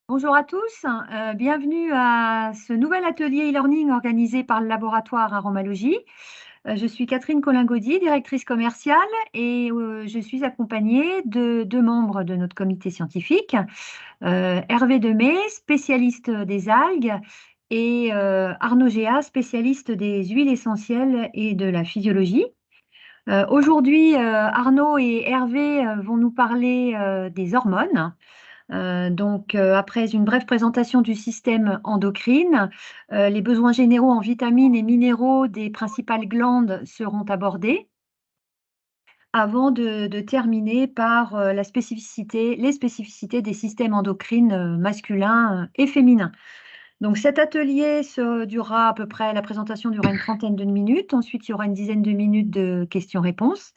Bonjour à tous, bienvenue à ce nouvel atelier e-learning organisé par le laboratoire Aromalogie. Je suis Catherine Colin-Gaudy, directrice commerciale, et je suis accompagnée de deux membres de notre comité scientifique, Hervé Demey, spécialiste des algues, et Arnaud Géa, spécialiste des huiles essentielles et de la physiologie. Aujourd'hui, Arnaud et Hervé vont nous parler des hormones. Après une brève présentation du système endocrine, les besoins généraux en vitamines et minéraux des principales glandes seront abordés avant de terminer par les spécificités des systèmes endocrines masculins et féminins. Donc cet atelier durera à peu près, la présentation durera une trentaine de minutes. Ensuite, il y aura une dizaine de minutes de questions-réponses.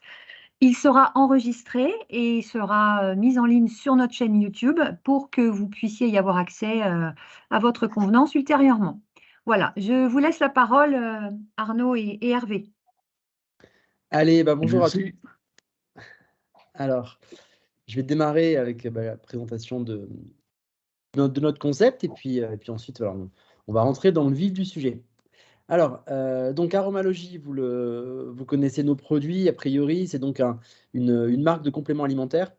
Il sera enregistré et sera mis en ligne sur notre chaîne YouTube pour que vous puissiez y avoir accès à votre convenance ultérieurement. Voilà, je vous laisse la parole, Arnaud et Hervé. Allez, bonjour à tous. Merci. Alors, je vais démarrer avec la présentation de notre concept et puis ensuite, voilà, on va rentrer dans le vif du sujet. Alors, donc Aromalogie, vous connaissez nos produits, a priori, c'est donc une marque de compléments alimentaires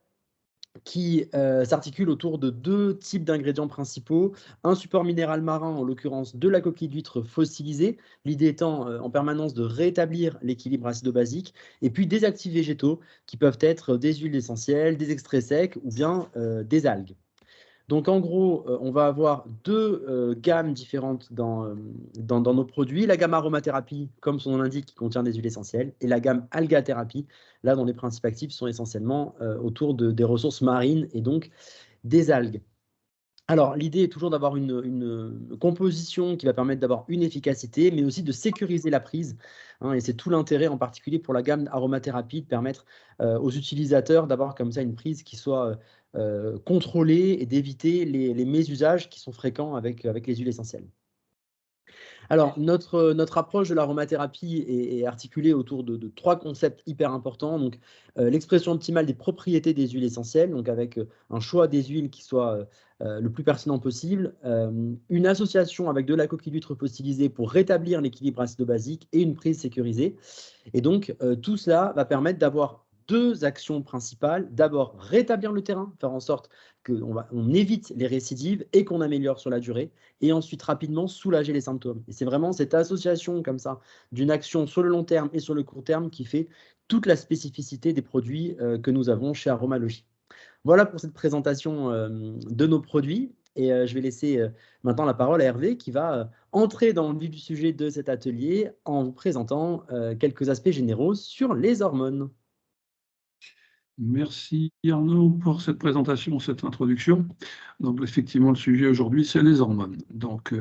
qui s'articule autour de deux types d'ingrédients principaux. Un support minéral marin, en l'occurrence de la coquille d'huître fossilisée, l'idée étant en permanence de rétablir l'équilibre acido-basique, et puis des actifs végétaux qui peuvent être des huiles essentielles, des extraits secs ou bien des algues. Donc en gros, on va avoir deux gammes différentes dans nos produits. La gamme aromathérapie, comme son nom l'indique, qui contient des huiles essentielles, et la gamme algathérapie, là dont les principes actifs sont essentiellement autour des ressources marines et donc des algues. Alors, l'idée est toujours d'avoir une composition qui va permettre d'avoir une efficacité, mais aussi de sécuriser la prise. Et c'est tout l'intérêt, en particulier pour la gamme aromathérapie, de permettre aux utilisateurs d'avoir comme ça une prise qui soit contrôlée et d'éviter les mésusages qui sont fréquents avec les huiles essentielles. Alors, notre approche de l'aromathérapie est articulée autour de trois concepts hyper importants. Donc, l'expression optimale des propriétés des huiles essentielles, donc avec un choix des huiles qui soit le plus pertinent possible, une association avec de la coquille d'huître fossilisée pour rétablir l'équilibre acido-basique et une prise sécurisée. Et donc, tout cela va permettre d'avoir deux actions principales. D'abord, rétablir le terrain, faire en sorte qu'on évite les récidives et qu'on améliore sur la durée. Et ensuite, rapidement, soulager les symptômes. Et c'est vraiment cette association comme ça d'une action sur le long terme et sur le court terme qui fait toute la spécificité des produits que nous avons chez Aromalogie. Voilà pour cette présentation de nos produits. Et je vais laisser maintenant la parole à Hervé qui va entrer dans le vif du sujet de cet atelier en vous présentant quelques aspects généraux sur les hormones. Merci Arnaud pour cette présentation, cette introduction. Donc effectivement, le sujet aujourd'hui, c'est les hormones. Donc,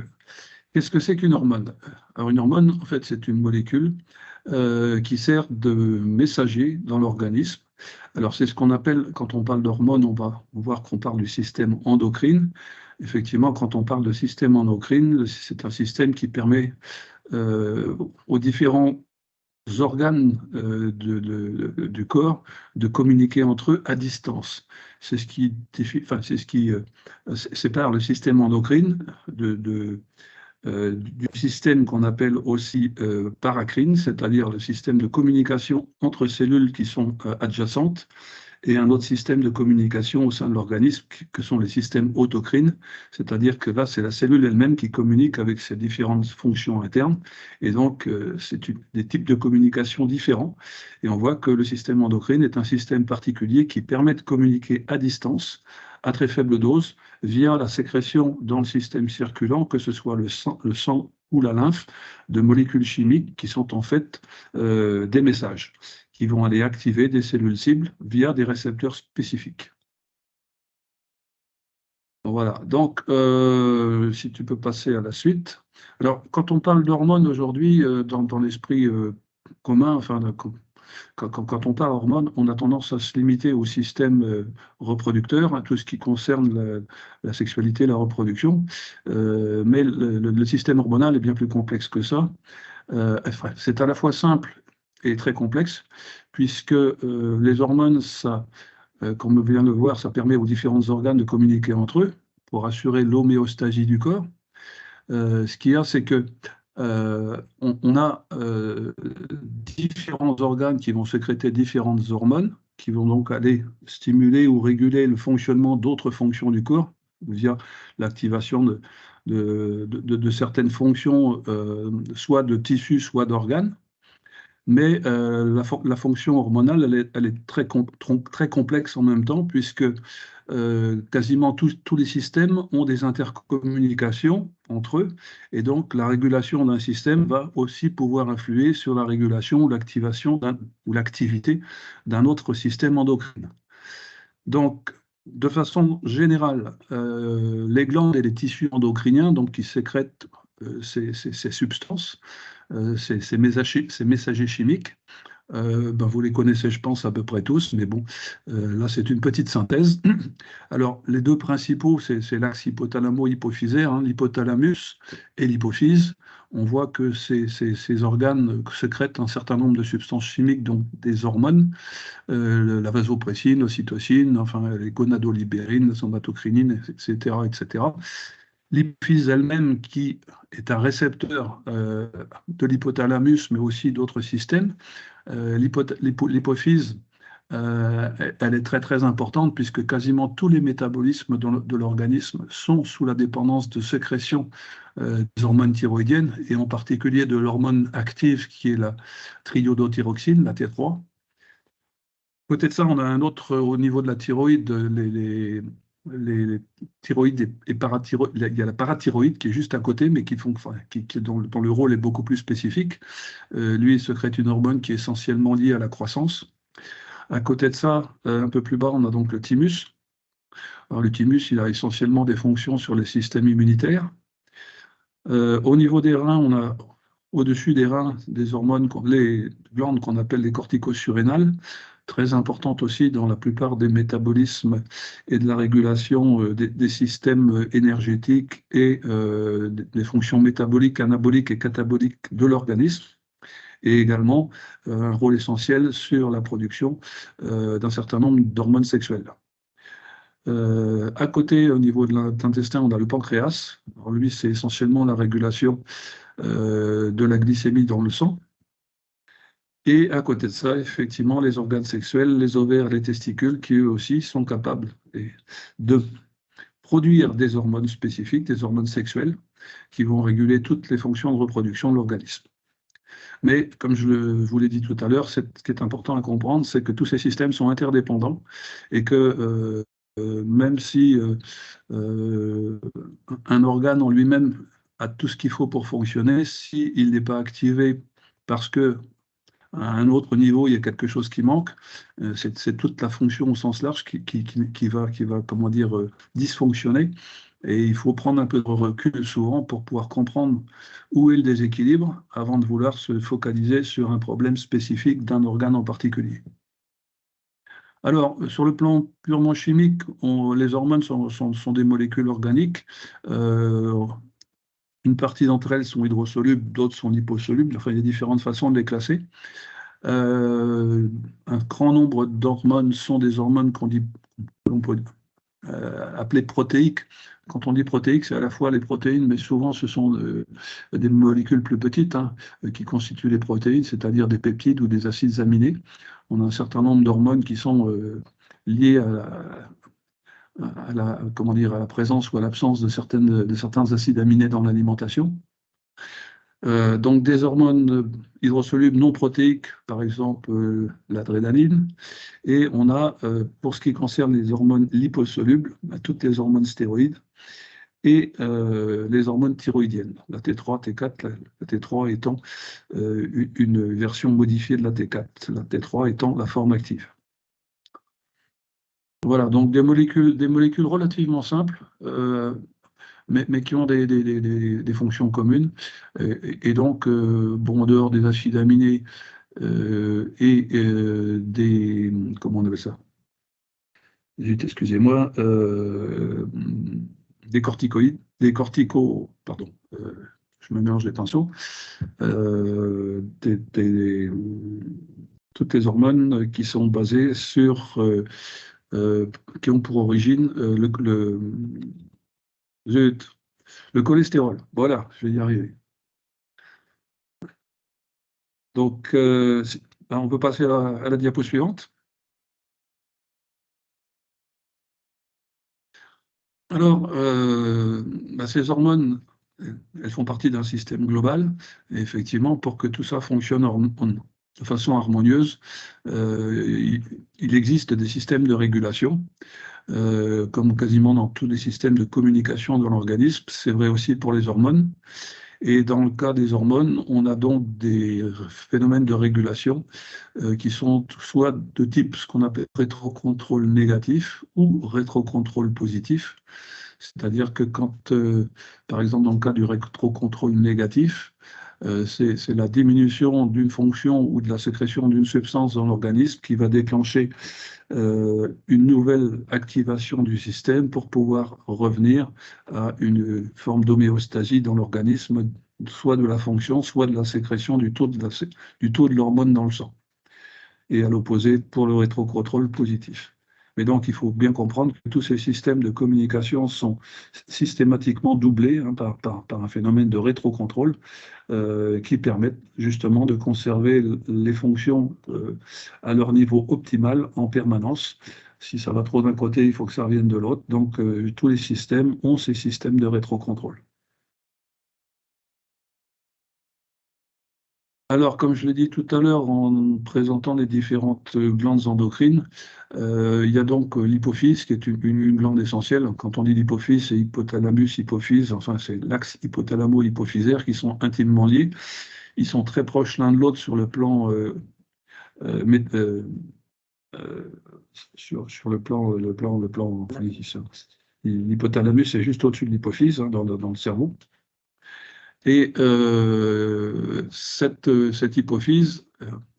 qu'est-ce que c'est qu'une hormone? Alors une hormone, en fait, c'est une molécule qui sert de messager dans l'organisme. Alors c'est ce qu'on appelle, quand on parle d'hormones, on va voir qu'on parle du système endocrine. Effectivement, quand on parle de système endocrine, c'est un système qui permet aux différents organes du corps de communiquer entre eux à distance. C'est ce qui sépare le système endocrine du système qu'on appelle aussi paracrine, c'est-à-dire le système de communication entre cellules qui sont adjacentes, et un autre système de communication au sein de l'organisme que sont les systèmes autocrines, c'est-à-dire que là, c'est la cellule elle-même qui communique avec ses différentes fonctions internes, et donc c'est des types de communication différents, et on voit que le système endocrine est un système particulier qui permet de communiquer à distance, à très faible dose, via la sécrétion dans le système circulant, que ce soit le sang ou la lymphe, de molécules chimiques qui sont en fait des messages, qui vont aller activer des cellules cibles via des récepteurs spécifiques. Voilà, donc si tu peux passer à la suite. Alors, quand on parle d'hormones aujourd'hui, dans l'esprit commun, enfin, quand on parle hormones, on a tendance à se limiter au système reproducteur, à tout ce qui concerne la sexualité, la reproduction, mais le système hormonal est bien plus complexe que ça. C'est à la fois simple et très complexe, puisque les hormones, ça, comme on vient de le voir, ça permet aux différents organes de communiquer entre eux. pour assurer l'homéostasie du corps. Ce qu'il y a, c'est que on a différents organes qui vont sécréter différentes hormones, qui vont donc aller stimuler ou réguler le fonctionnement d'autres fonctions du corps, via l'activation de certaines fonctions, soit de tissus, soit d'organes. Mais la fonction hormonale, elle est très complexe en même temps, puisque quasiment tous les systèmes ont des intercommunications entre eux, et donc la régulation d'un système va aussi pouvoir influer sur la régulation ou l'activation ou l'activité d'un autre système endocrine. Donc, de façon générale, les glandes et les tissus endocriniens, donc, qui sécrètent ces substances, ces messagers chimiques, vous les connaissez, je pense, à peu près tous, mais bon, là, c'est une petite synthèse. Alors, les deux principaux, c'est l'axe hypothalamo-hypophysaire, hein, l'hypothalamus et l'hypophyse. On voit que ces organes sécrètent un certain nombre de substances chimiques, donc des hormones, la vasopressine, l'ocytocine, enfin, les gonadolibérines, la somatocrinine, etc., etc. L'hypophyse elle-même, qui est un récepteur de l'hypothalamus, mais aussi d'autres systèmes, l'hypophyse, elle est très très importante puisque quasiment tous les métabolismes de l'organisme sont sous la dépendance de sécrétion des hormones thyroïdiennes, et en particulier de l'hormone active qui est la triiodothyroxine, la T3. Côté de ça, on a un autre au niveau de la thyroïde, les thyroïdes et parathyroïdes. Il y a la parathyroïde qui est juste à côté, mais dont le rôle est beaucoup plus spécifique. Lui, il sécrète une hormone qui est essentiellement liée à la croissance. À côté de ça, un peu plus bas, on a donc le thymus. Alors, le thymus, il a essentiellement des fonctions sur les systèmes immunitaires. Au niveau des reins, on a au-dessus des reins des hormones, les glandes qu'on appelle les corticosurrénales, très importantes aussi dans la plupart des métabolismes et de la régulation des systèmes énergétiques et des fonctions métaboliques, anaboliques et cataboliques de l'organisme, et également un rôle essentiel sur la production d'un certain nombre d'hormones sexuelles. À côté, au niveau de l'intestin, on a le pancréas. Alors lui, c'est essentiellement la régulation de la glycémie dans le sang. Et à côté de ça, effectivement, les organes sexuels, les ovaires, les testicules, qui eux aussi sont capables de produire des hormones spécifiques, des hormones sexuelles, qui vont réguler toutes les fonctions de reproduction de l'organisme. Mais comme je vous l'ai dit tout à l'heure, ce qui est important à comprendre, c'est que tous ces systèmes sont interdépendants et que même si un organe en lui-même a tout ce qu'il faut pour fonctionner, s'il n'est pas activé parce que à un autre niveau, il y a quelque chose qui manque, c'est toute la fonction au sens large qui va comment dire, dysfonctionner. Et il faut prendre un peu de recul souvent pour pouvoir comprendre où est le déséquilibre avant de vouloir se focaliser sur un problème spécifique d'un organe en particulier. Alors, sur le plan purement chimique, les hormones sont des molécules organiques. Une partie d'entre elles sont hydrosolubles, d'autres sont liposolubles. Enfin, il y a différentes façons de les classer. Un grand nombre d'hormones sont des hormones qu'on peut appeler protéiques. Quand on dit protéiques, c'est à la fois les protéines, mais souvent ce sont des molécules plus petites qui constituent les protéines, c'est-à-dire des peptides ou des acides aminés. On a un certain nombre d'hormones qui sont liées à la présence ou à l'absence de certains acides aminés dans l'alimentation. Donc des hormones hydrosolubles non protéiques, par exemple l'adrénaline, et on a, pour ce qui concerne les hormones liposolubles, toutes les hormones stéroïdes et les hormones thyroïdiennes, la T3, T4, la T3 étant une version modifiée de la T4, la T3 étant la forme active. Voilà, donc des molécules relativement simples, mais qui ont des fonctions communes. Et donc, en dehors des acides aminés et comment on appelle ça? Excusez-moi, des corticoïdes, pardon, je me mélange les pinceaux, toutes les hormones qui sont basées sur, qui ont pour origine Zut. Le cholestérol. Voilà, je vais y arriver. Donc, on peut passer à la diapo suivante. Alors, ces hormones, elles font partie d'un système global. Et effectivement, pour que tout ça fonctionne de façon harmonieuse, il existe des systèmes de régulation, comme quasiment dans tous les systèmes de communication dans l'organisme. C'est vrai aussi pour les hormones. Et dans le cas des hormones, on a donc des phénomènes de régulation qui sont soit de type ce qu'on appelle rétrocontrôle négatif ou rétrocontrôle positif. C'est-à-dire que quand, par exemple, dans le cas du rétrocontrôle négatif, c'est la diminution d'une fonction ou de la sécrétion d'une substance dans l'organisme qui va déclencher une nouvelle activation du système pour pouvoir revenir à une forme d'homéostasie dans l'organisme, soit de la fonction, soit de la sécrétion du taux de l'hormone dans le sang. Et à l'opposé pour le rétrocontrôle positif. Mais donc, il faut bien comprendre que tous ces systèmes de communication sont systématiquement doublés par un phénomène de rétrocontrôle qui permettent justement de conserver les fonctions à leur niveau optimal en permanence. Si ça va trop d'un côté, il faut que ça revienne de l'autre. Donc, tous les systèmes ont ces systèmes de rétrocontrôle. Alors, comme je l'ai dit tout à l'heure en présentant les différentes glandes endocrines, il y a donc l'hypophyse qui est une glande essentielle. Quand on dit l'hypophyse, c'est hypothalamus, hypophyse, enfin c'est l'axe hypothalamo-hypophysaire qui sont intimement liés. Ils sont très proches l'un de l'autre sur le plan sur le plan. L'hypothalamus est juste au-dessus de l'hypophyse dans le cerveau. Et cette hypophyse,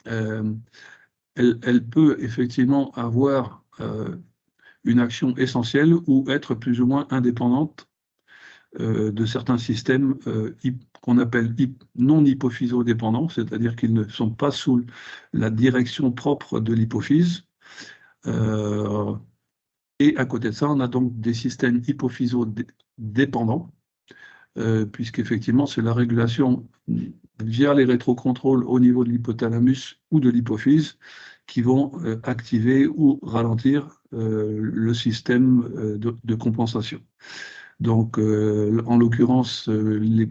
elle peut effectivement avoir une action essentielle ou être plus ou moins indépendante de certains systèmes qu'on appelle non hypophysodépendants, c'est-à-dire qu'ils ne sont pas sous la direction propre de l'hypophyse. Et à côté de ça, on a donc des systèmes hypophysodépendants, puisqu'effectivement, c'est la régulation via les rétrocontrôles au niveau de l'hypothalamus ou de l'hypophyse qui vont activer ou ralentir le système de compensation. Donc, en l'occurrence, les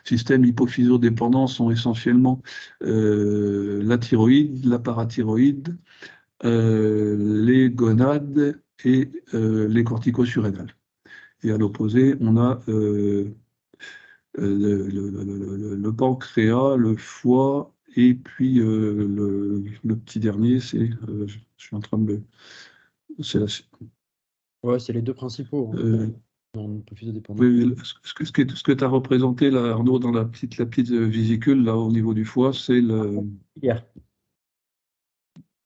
systèmes hypophysodépendants sont essentiellement la thyroïde, la parathyroïde, les gonades et les corticosurrénales. Et à l'opposé, on a le pancréas, le foie, et puis le petit dernier, c'est, je suis en train de c'est Ouais, c'est les deux principaux. Oui, ce que tu as représenté là, Arnaud, dans la petite vésicule là au niveau du foie, c'est le.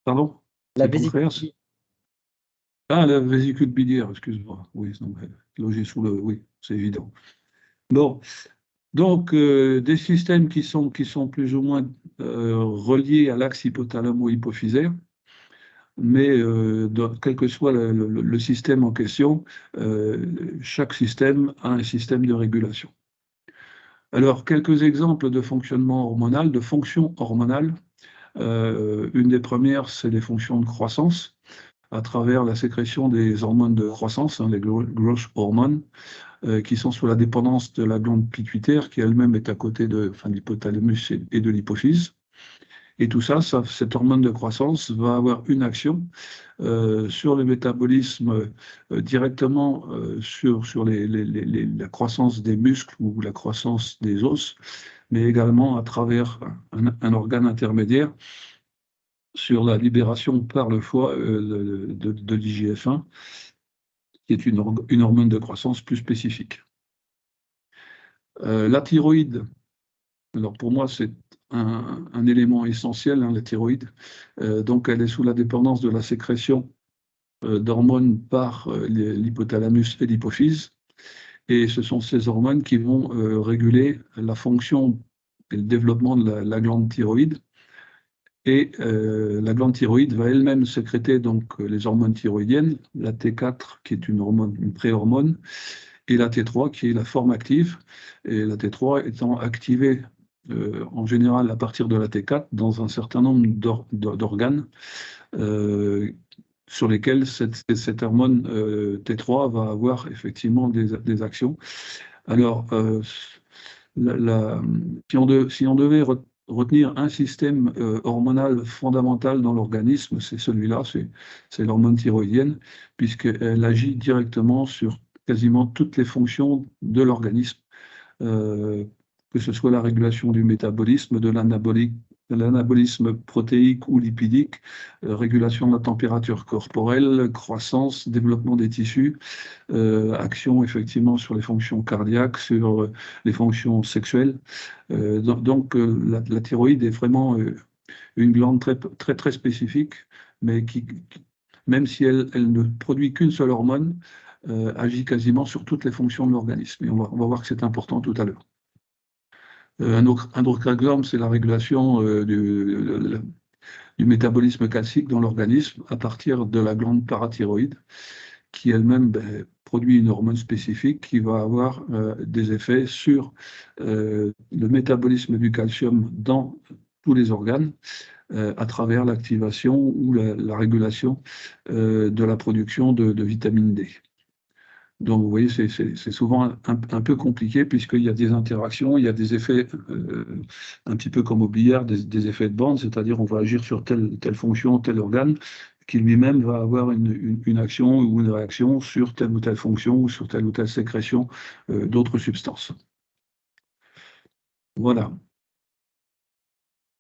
Pardon? La vésicule. Ah, la vésicule biliaire, excuse-moi. Oui, logé sous le. Oui, c'est évident. Bon, donc des systèmes qui sont plus ou moins reliés à l'axe hypothalamo-hypophysaire. Mais quel que soit le système en question, chaque système a un système de régulation. Alors, quelques exemples de fonctionnement hormonal, de fonctions hormonales. Une des premières, c'est les fonctions de croissance, à travers la sécrétion des hormones de croissance, les growth hormones, qui sont sous la dépendance de la glande pituitaire, qui elle-même est à côté de l'hypothalamus et de l'hypophyse. Et tout ça, cette hormone de croissance va avoir une action sur le métabolisme directement sur la croissance des muscles ou la croissance des os, mais également à travers un organe intermédiaire sur la libération par le foie de l'IGF-1, qui est une hormone de croissance plus spécifique. La thyroïde, alors pour moi c'est un élément essentiel, la thyroïde. Donc elle est sous la dépendance de la sécrétion d'hormones par l'hypothalamus et l'hypophyse. Et ce sont ces hormones qui vont réguler la fonction et le développement de la glande thyroïde. Et la glande thyroïde va elle-même sécréter donc les hormones thyroïdiennes, la T4 qui est une préhormone, et la T3 qui est la forme active, et la T3 étant activée en général à partir de la T4 dans un certain nombre d'organes sur lesquels cette hormone T3 va avoir effectivement des actions. Alors, si on devait retenir un système hormonal fondamental dans l'organisme, c'est celui-là, c'est l'hormone thyroïdienne, puisqu'elle agit directement sur quasiment toutes les fonctions de l'organisme, que ce soit la régulation du métabolisme, de l'anabolisme protéique ou lipidique, régulation de la température corporelle, croissance, développement des tissus, action effectivement sur les fonctions cardiaques, sur les fonctions sexuelles. La thyroïde est vraiment une glande très, très spécifique, mais qui même si elle ne produit qu'une seule hormone, agit quasiment sur toutes les fonctions de l'organisme. Et on va voir que c'est important tout à l'heure. Un autre exemple, c'est la régulation du métabolisme calcique dans l'organisme à partir de la glande parathyroïde, qui elle-même produit une hormone spécifique qui va avoir des effets sur le métabolisme du calcium dans tous les organes, à travers l'activation ou la régulation de la production de vitamine D. Donc, vous voyez, c'est souvent un peu compliqué puisqu'il y a des interactions, il y a des effets, un petit peu comme au billard, des effets de bande, c'est-à-dire on va agir sur telle fonction, tel organe, qui lui-même va avoir une action ou une réaction sur telle ou telle fonction ou sur telle ou telle sécrétion d'autres substances. Voilà.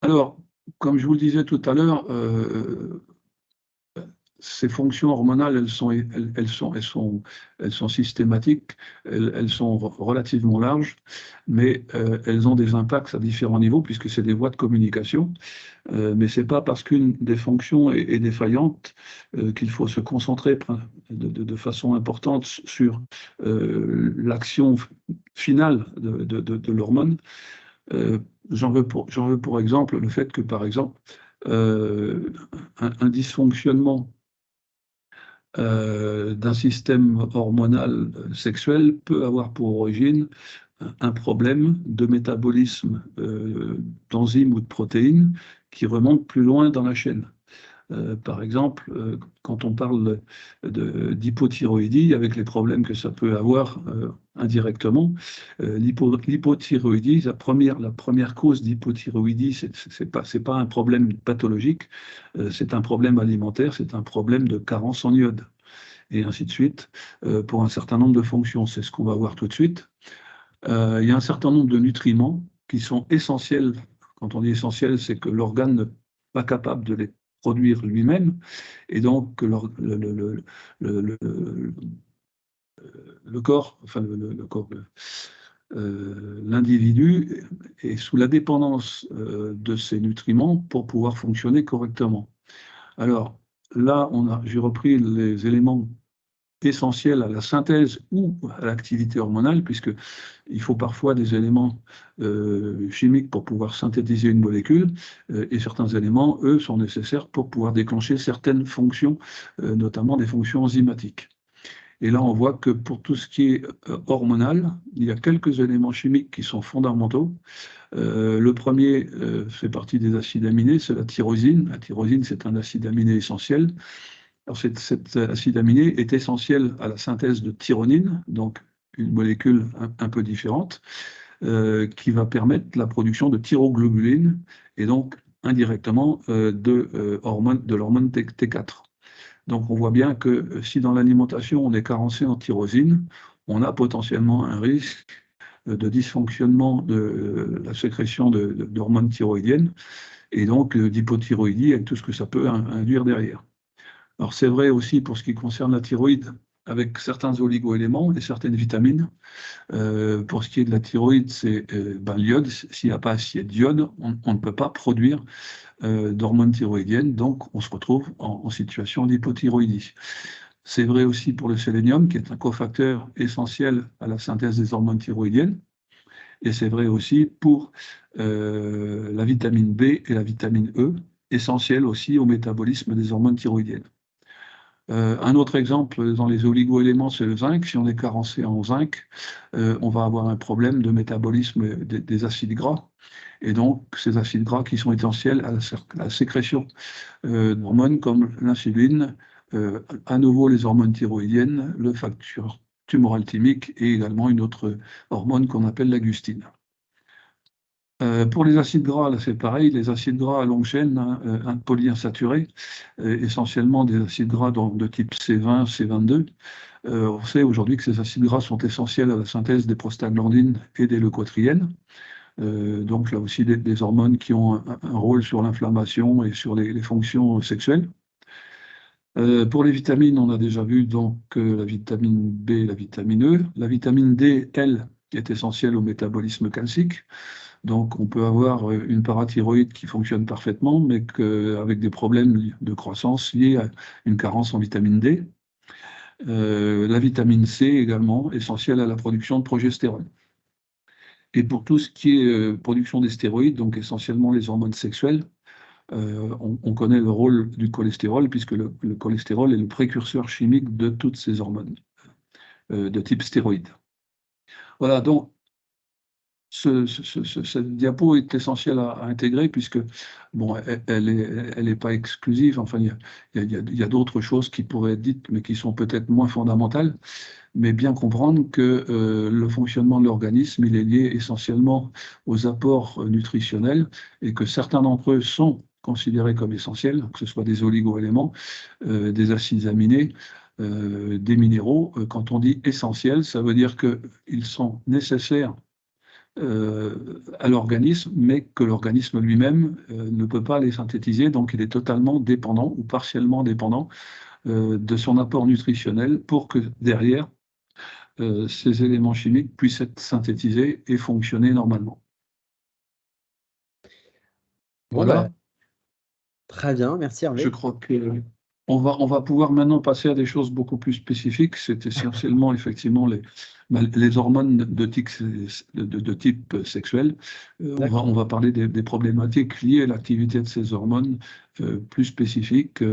Alors, comme je vous le disais tout à l'heure, ces fonctions hormonales, elles sont systématiques, elles sont relativement larges, mais elles ont des impacts à différents niveaux, puisque c'est des voies de communication. Mais ce n'est pas parce qu'une des fonctions est défaillante qu'il faut se concentrer de façon importante sur l'action finale de l'hormone. J'en veux pour exemple le fait que, par exemple, un dysfonctionnement d'un système hormonal sexuel peut avoir pour origine un problème de métabolisme d'enzymes ou de protéines qui remonte plus loin dans la chaîne. Par exemple, quand on parle d'hypothyroïdie, avec les problèmes que ça peut avoir indirectement, l'hypothyroïdie, la première cause d'hypothyroïdie, c'est pas un problème pathologique, c'est un problème alimentaire, c'est un problème de carence en iode, et ainsi de suite, pour un certain nombre de fonctions. C'est ce qu'on va voir tout de suite. Il y a un certain nombre de nutriments qui sont essentiels. Quand on dit essentiel, c'est que l'organe n'est pas capable de les produire lui-même, et donc le corps, enfin l'individu est sous la dépendance de ces nutriments pour pouvoir fonctionner correctement. Alors là, j'ai repris les éléments essentiels à la synthèse ou à l'activité hormonale, puisqu'il faut parfois des éléments chimiques pour pouvoir synthétiser une molécule, et certains éléments, eux, sont nécessaires pour pouvoir déclencher certaines fonctions, notamment des fonctions enzymatiques. Et là, on voit que pour tout ce qui est hormonal, il y a quelques éléments chimiques qui sont fondamentaux. Le premier fait partie des acides aminés, c'est la tyrosine. La tyrosine, c'est un acide aminé essentiel. Alors, cet acide aminé est essentiel à la synthèse de tyronine, donc une molécule un peu différente, qui va permettre la production de thyroglobuline et donc indirectement de l'hormone T4. Donc on voit bien que si dans l'alimentation on est carencé en tyrosine, on a potentiellement un risque de dysfonctionnement de la sécrétion d'hormones thyroïdiennes et donc d'hypothyroïdie avec tout ce que ça peut induire derrière. Alors c'est vrai aussi pour ce qui concerne la thyroïde, avec certains oligo-éléments et certaines vitamines. Pour ce qui est de la thyroïde, c'est l'iode. S'il n'y a pas assez d'iode, on ne peut pas produire d'hormones thyroïdiennes, donc on se retrouve en situation d'hypothyroïdie. C'est vrai aussi pour le sélénium, qui est un cofacteur essentiel à la synthèse des hormones thyroïdiennes. Et c'est vrai aussi pour la vitamine B et la vitamine E, essentielles aussi au métabolisme des hormones thyroïdiennes. Un autre exemple dans les oligoéléments, c'est le zinc. Si on est carencé en zinc, on va avoir un problème de métabolisme des acides gras. Et donc, ces acides gras qui sont essentiels à la sécrétion d'hormones comme l'insuline, à nouveau les hormones thyroïdiennes, le facteur tumoral thymique et également une autre hormone qu'on appelle la gustine. Pour les acides gras, là c'est pareil, les acides gras à longue chaîne, hein, polyinsaturés, essentiellement des acides gras de type C20, C22. On sait aujourd'hui que ces acides gras sont essentiels à la synthèse des prostaglandines et des leucotriènes. Donc là aussi des hormones qui ont un rôle sur l'inflammation et sur les fonctions sexuelles. Pour les vitamines, on a déjà vu donc la vitamine B et la vitamine E. La vitamine D, elle, est essentielle au métabolisme calcique. Donc on peut avoir une parathyroïde qui fonctionne parfaitement, mais avec des problèmes de croissance liés à une carence en vitamine D. La vitamine C également, essentielle à la production de progestérone. Et pour tout ce qui est production des stéroïdes, donc essentiellement les hormones sexuelles, on connaît le rôle du cholestérol, puisque le cholestérol est le précurseur chimique de toutes ces hormones de type stéroïde. Voilà, donc cette diapo est essentielle à intégrer, puisque bon, elle n'est pas exclusive. Enfin, il y a d'autres choses qui pourraient être dites, mais qui sont peut-être moins fondamentales. Mais bien comprendre que le fonctionnement de l'organisme, il est lié essentiellement aux apports nutritionnels, et que certains d'entre eux sont considérés comme essentiels, que ce soit des oligoéléments, des acides aminés, des minéraux. Quand on dit essentiels, ça veut dire qu'ils sont nécessaires à l'organisme, mais que l'organisme lui-même ne peut pas les synthétiser, donc il est totalement dépendant ou partiellement dépendant de son apport nutritionnel pour que derrière, ces éléments chimiques puissent être synthétisés et fonctionner normalement. Bon, Voilà. bah, très bien, merci Hervé. Je crois que on va pouvoir maintenant passer à des choses beaucoup plus spécifiques. C'est essentiellement effectivement les hormones de type sexuel. On va parler des problématiques liées à l'activité de ces hormones plus spécifiques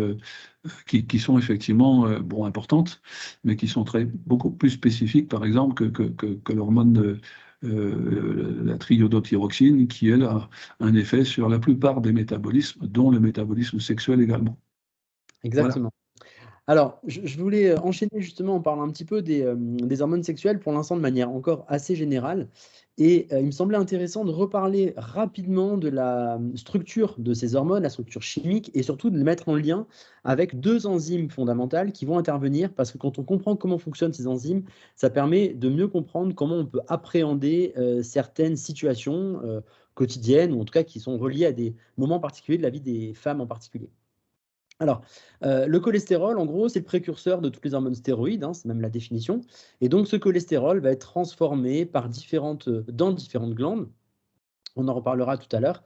qui sont effectivement importantes, mais qui sont beaucoup plus spécifiques, par exemple, que l'hormone la triiodothyroxine, qui, elle, a un effet sur la plupart des métabolismes, dont le métabolisme sexuel également. Exactement. Alors, je voulais enchaîner justement en parlant un petit peu des hormones sexuelles, pour l'instant de manière encore assez générale. Et il me semblait intéressant de reparler rapidement de la structure de ces hormones, la structure chimique, et surtout de les mettre en lien avec deux enzymes fondamentales qui vont intervenir, parce que quand on comprend comment fonctionnent ces enzymes, ça permet de mieux comprendre comment on peut appréhender certaines situations quotidiennes, ou en tout cas qui sont reliées à des moments particuliers de la vie des femmes en particulier. Alors, le cholestérol, en gros, c'est le précurseur de toutes les hormones stéroïdes, hein, c'est même la définition. Et donc, ce cholestérol va être transformé dans différentes glandes. On en reparlera tout à l'heure.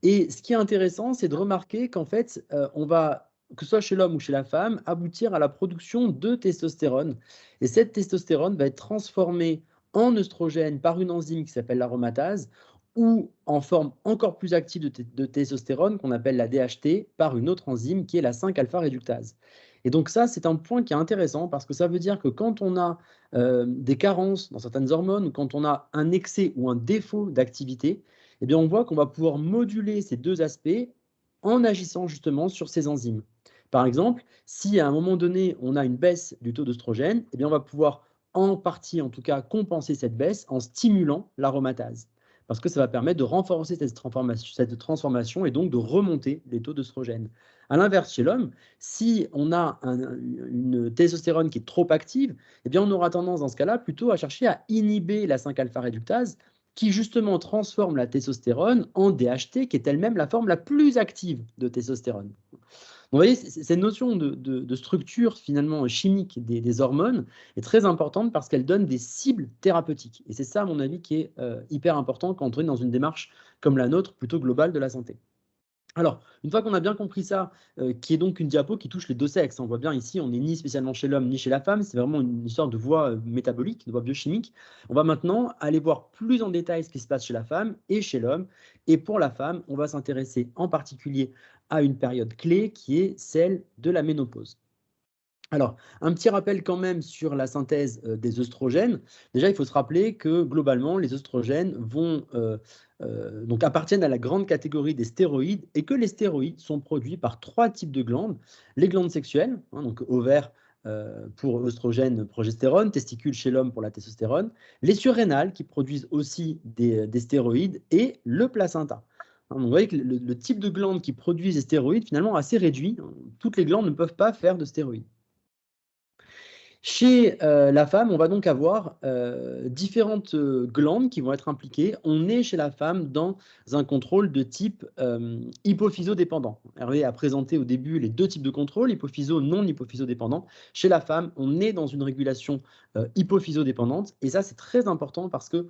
Et ce qui est intéressant, c'est de remarquer qu'en fait, on va, que ce soit chez l'homme ou chez la femme, aboutir à la production de testostérone. Et cette testostérone va être transformée en œstrogène par une enzyme qui s'appelle l'aromatase, ou en forme encore plus active de testostérone qu'on appelle la DHT par une autre enzyme qui est la 5-alpha-réductase. Et donc ça, c'est un point qui est intéressant parce que ça veut dire que quand on a des carences dans certaines hormones, ou quand on a un excès ou un défaut d'activité, eh bien on voit qu'on va pouvoir moduler ces deux aspects en agissant justement sur ces enzymes. Par exemple, si à un moment donné, on a une baisse du taux d'œstrogène, eh bien on va pouvoir en partie, en tout cas, compenser cette baisse en stimulant l'aromatase, parce que ça va permettre de renforcer cette transformation et donc de remonter les taux d'œstrogène. À l'inverse, chez l'homme, si on a une testostérone qui est trop active, eh bien on aura tendance dans ce cas-là plutôt à chercher à inhiber la 5-alpha-réductase, qui justement transforme la testostérone en DHT, qui est elle-même la forme la plus active de testostérone. Vous voyez, cette notion de structure finalement chimique des hormones est très importante parce qu'elle donne des cibles thérapeutiques. Et c'est ça, à mon avis, qui est hyper important quand on est dans une démarche comme la nôtre, plutôt globale de la santé. Alors, une fois qu'on a bien compris ça, qui est donc une diapo qui touche les deux sexes, on voit bien ici, on n'est ni spécialement chez l'homme ni chez la femme, c'est vraiment une histoire de voie métabolique, de voie biochimique. On va maintenant aller voir plus en détail ce qui se passe chez la femme et chez l'homme. Et pour la femme, on va s'intéresser en particulier à une période clé qui est celle de la ménopause. Alors, un petit rappel quand même sur la synthèse des œstrogènes. Déjà, il faut se rappeler que globalement, les œstrogènes donc appartiennent à la grande catégorie des stéroïdes et que les stéroïdes sont produits par 3 types de glandes. Les glandes sexuelles, donc ovaires pour œstrogène, progestérone, testicules chez l'homme pour la testostérone, les surrénales qui produisent aussi des stéroïdes et le placenta. Donc, vous voyez que le type de glandes qui produisent des stéroïdes, finalement, est assez réduit. Toutes les glandes ne peuvent pas faire de stéroïdes. Chez la femme, on va donc avoir différentes glandes qui vont être impliquées. On est chez la femme dans un contrôle de type hypophyso-dépendant. Hervé a présenté au début les 2 types de contrôle, hypophyso, non hypophyso-dépendant. Chez la femme, on est dans une régulation hypophyso-dépendante. Et ça, c'est très important parce que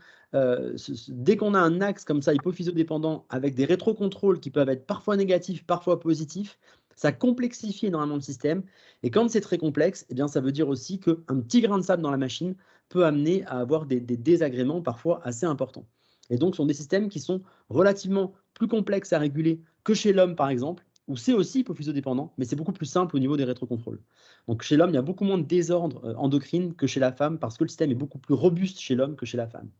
dès qu'on a un axe comme ça, hypophyso-dépendant, avec des rétrocontrôles qui peuvent être parfois négatifs, parfois positifs, ça complexifie énormément le système. Et quand c'est très complexe, eh bien, ça veut dire aussi qu'un petit grain de sable dans la machine peut amener à avoir des désagréments parfois assez importants. Et donc, ce sont des systèmes qui sont relativement plus complexes à réguler que chez l'homme, par exemple, où c'est aussi hypophyso-dépendant, mais c'est beaucoup plus simple au niveau des rétrocontrôles. Donc, chez l'homme, il y a beaucoup moins de désordre endocrine que chez la femme, parce que le système est beaucoup plus robuste chez l'homme que chez la femme.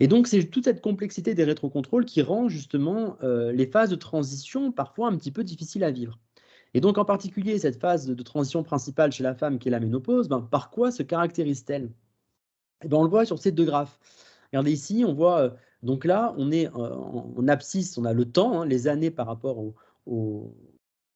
Et donc, c'est toute cette complexité des rétrocontrôles qui rend justement les phases de transition parfois un petit peu difficiles à vivre. Et donc, en particulier, cette phase de transition principale chez la femme qui est la ménopause, par quoi se caractérise-t-elle? On le voit sur ces 2 graphes. Regardez ici, on voit, donc là, on est en abscisse, on a le temps, les années par rapport au